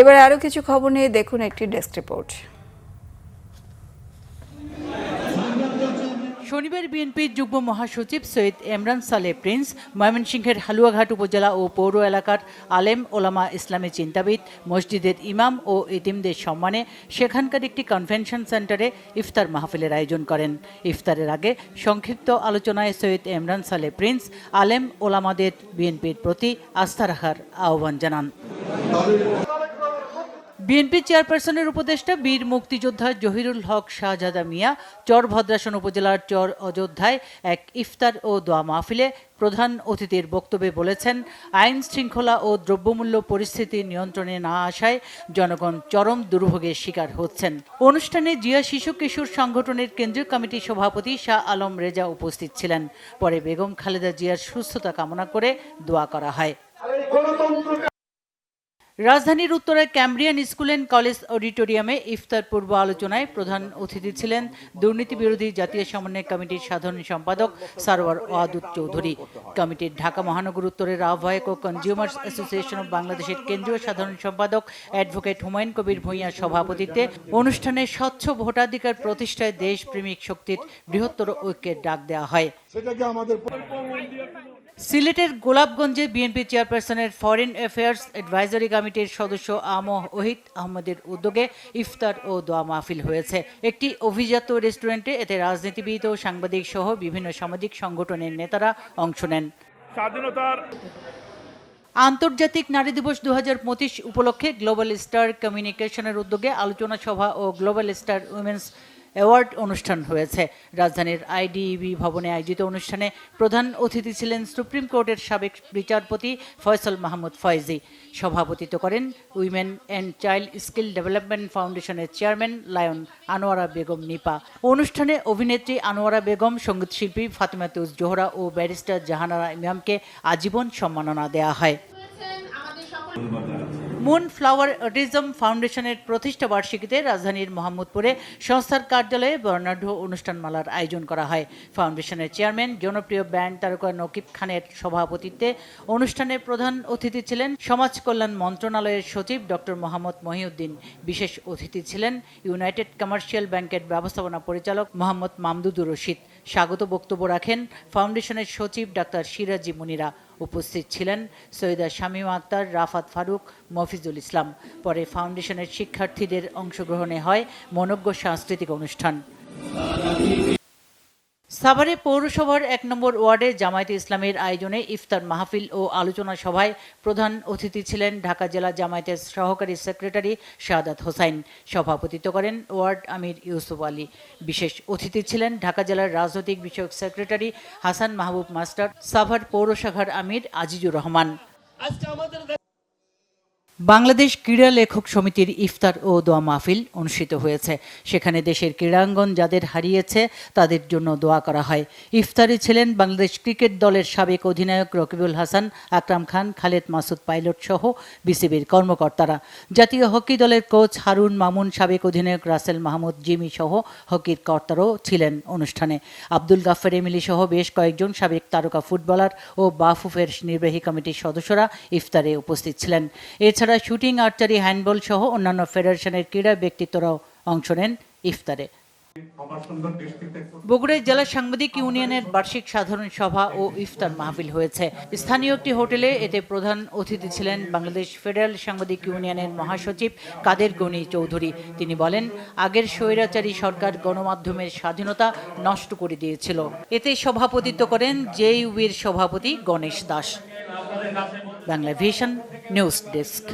এবার আরও কিছু খবর নিয়ে দেখুন একটি ডেস্ক রিপোর্ট। শনিবার বিএনপির যুগ্ম মহাসচিব সৈয়দ এমরান সালেহ প্রিন্স ময়মনসিংহের হালুয়াঘাট উপজেলা ও পৌর এলাকার আলেম ওলামা ইসলামী চিন্তাবিদ, মসজিদের ইমাম ও এতিমদের সম্মানে সেখানকার একটি কনভেনশন সেন্টারে ইফতার মাহফিলের আয়োজন করেন। ইফতারের আগে সংক্ষিপ্ত আলোচনায় সৈয়দ এমরান সালেহ প্রিন্স আলেম ওলামাদের বিএনপির প্রতি আস্থা রাখার আহ্বান জানান। বিএনপি চেয়ারপারসনের উপদেষ্টা বীর মুক্তিযোদ্ধা জহিরুল হক শাহজাদা মিয়া চর ভদ্রাসন উপজেলার চর অযোধ্যায় এক ইফতার ও দোয়া মাহফিলে প্রধান অতিথির বক্তব্যে বলেছেন, আইন শৃঙ্খলা ও দ্রব্যমূল্য পরিস্থিতি নিয়ন্ত্রণে না আসায় জনগণ চরম দুর্ভোগের শিকার হচ্ছেন। অনুষ্ঠানে জিয়া শিশু কিশোর সংগঠনের কেন্দ্রীয় কমিটির সভাপতি শাহ আলম রেজা উপস্থিত ছিলেন। পরে বেগম খালেদা জিয়ার সুস্থতা কামনা করে দোয়া করা হয়। রাজধানীর উত্তরায় ক্যামব্রিয়ান স্কুল অ্যান্ড কলেজ অডিটোরিয়ামে ইফতার পূর্ব আলোচনায় প্রধান অতিথি ছিলেন দুর্নীতি বিরোধী জাতীয় সমন্বয় কমিটির সাধারণ সম্পাদক সারওয়ার ওয়াদুদ চৌধুরী। কমিটির ঢাকা মহানগর উত্তরের আহ্বায়ক ও কনজিউমার্স অ্যাসোসিয়েশন অব বাংলাদেশের কেন্দ্রীয় সাধারণ সম্পাদক অ্যাডভোকেট হুমায়ুন কবির ভূঁইয়ার সভাপতিত্বে অনুষ্ঠানে স্বচ্ছ ভোটাধিকার প্রতিষ্ঠায় দেশপ্রেমিক শক্তির বৃহত্তর ঐক্যের ডাক দেওয়া হয়। সিলেটের গোলাপগঞ্জে বিএনপি চেয়ারপারসনের ফরেন অ্যাফেয়ার্স অ্যাডভাইজারি কমিটির সদস্য ওহিদ আহমদের উদ্যোগে ইফতার ও দোয়া মাহফিল হয়েছে। একটি অভিজাত রেস্টুরেন্টে এতে রাজনীতিবিদ ও সাংবাদিক সহ বিভিন্ন সামাজিক সংগঠনের নেতারা অংশ নেন। আন্তর্জাতিক নারী দিবস 2025 উপলক্ষে গ্লোবাল স্টার কমিউনিকেশনের উদ্যোগে আলোচনা সভা ও গ্লোবাল স্টার উইমেন্স অ্যাওয়ার্ড অনুষ্ঠান হয়েছে। রাজধানীর আইডিইবি ভবনে আয়োজিত অনুষ্ঠানে প্রধান অতিথি ছিলেন সুপ্রিম কোর্টের সাবেক বিচারপতি ফয়সাল মাহমুদ ফয়েজি। সভাপতিত্ব করেন women and child skill development ফাউন্ডেশনের চেয়ারম্যান লায়ন আনোয়ারা বেগম নিপা। অনুষ্ঠানে অভিনেত্রী আনোয়ারা বেগম, সঙ্গীতশিল্পী ফাতিমা তুজ জোহরা ও ব্যারিস্টার জাহানারা ইমামকে আজীবন সম্মাননা দেওয়া হয়। মুন ফ্লাওয়ার অটিজম ফাউন্ডেশনের প্রতিষ্ঠা বার্ষিকীতে রাজধানীর মোহাম্মদপুরে সংস্থার কার্যালয়ে বর্ণাঢ্য অনুষ্ঠানমালার আয়োজন করা হয়। ফাউন্ডেশনের চেয়ারম্যান জনপ্রিয় ব্যান্ড তারকা নকিব খানের সভাপতিত্বে অনুষ্ঠানে প্রধান অতিথি ছিলেন সমাজ কল্যাণ মন্ত্রণালয়ের সচিব ডক্টর মোহাম্মদ মহিউদ্দিন। বিশেষ অতিথি ছিলেন ইউনাইটেড কমার্শিয়াল ব্যাংকের ব্যবস্থাপনা পরিচালক মোহাম্মদ মামদুদুর রশিদ। স্বাগত বক্তব্য রাখেন ফাউন্ডেশনের সচিব ডাক্তার সিরাজি মুনিরা। উপস্থিত ছিলেন সৈয়দা শামীমা আক্তার, রাফাত ফারুক, মফিজুল ইসলাম। পরে ফাউন্ডেশনের শিক্ষার্থীদের অংশগ্রহণে হয় মনোজ্ঞ সাংস্কৃতিক অনুষ্ঠান। সাভারে পৌরসভার 1 নম্বর ওয়ার্ডে জামায়াতে ইসলামের আয়োজনে ইফতার মাহফিল ও আলোচনা সভায় প্রধান অতিথি ছিলেন ঢাকা জেলা জামায়াতের সহকারী সেক্রেটারি শাহাদাত হোসাইন। সভাপতিত্ব করেন ওয়ার্ড আমির ইউসুফ আলী। বিশেষ অতিথি ছিলেন ঢাকা জেলার রাজনৈতিক বিষয়ক সেক্রেটারি হাসান মাহবুব মাস্টার, সাভার পৌর শাখার আমির আজিজুর রহমান। বাংলাদেশ ক্রীড়া লেখক সমিতির ইফতার ও দোয়া মাহফিল অনুষ্ঠিত হয়েছে। সেখানে দেশের ক্রীড়াঙ্গন যাদের হারিয়েছে তাদের জন্য দোয়া করা হয়। ইফতারে ছিলেন বাংলাদেশ ক্রিকেট দলের সাবেক অধিনায়ক রকিবুল হাসান, আকরাম খান, খালেদ মাসুদ পাইলট সহ বিসিবির কর্মকর্তারা। জাতীয় হকি দলের কোচ হারুন মামুন, সাবেক অধিনায়ক রাসেল মাহমুদ জিমি সহ হকির কর্তারাও ছিলেন অনুষ্ঠানে। আব্দুল গাফফার এমিলি সহ বেশ কয়েকজন সাবেক তারকা ফুটবলার ও বাফুফের নির্বাহী কমিটির সদস্যরা ইফতারে উপস্থিত ছিলেন। এছাড়া শুটিং, আর্চারি, হ্যান্ডবল সহ অন্যান্য ফেডারেশনের ক্রীড়া ব্যক্তিত্বরাও অংশ নেন ইফতারে। বগুড়ায় জেলা সাংবাদিক ইউনিয়নের বার্ষিক সাধারণ সভা ও ইফতার মাহফিল হয়েছে। স্থানীয় একটি হোটেলে এতে প্রধান অতিথি ছিলেন বাংলাদেশ ফেডারেল সাংবাদিক ইউনিয়নের মহাসচিব কাদের গনি চৌধুরী। তিনি বলেন, আগের স্বৈরাচারী সরকার গণমাধ্যমের স্বাধীনতা নষ্ট করে দিয়েছিল। এতে সভাপতিত্ব করেন জেইউবির সভাপতি Ganesh Das. Bangla vision news desk.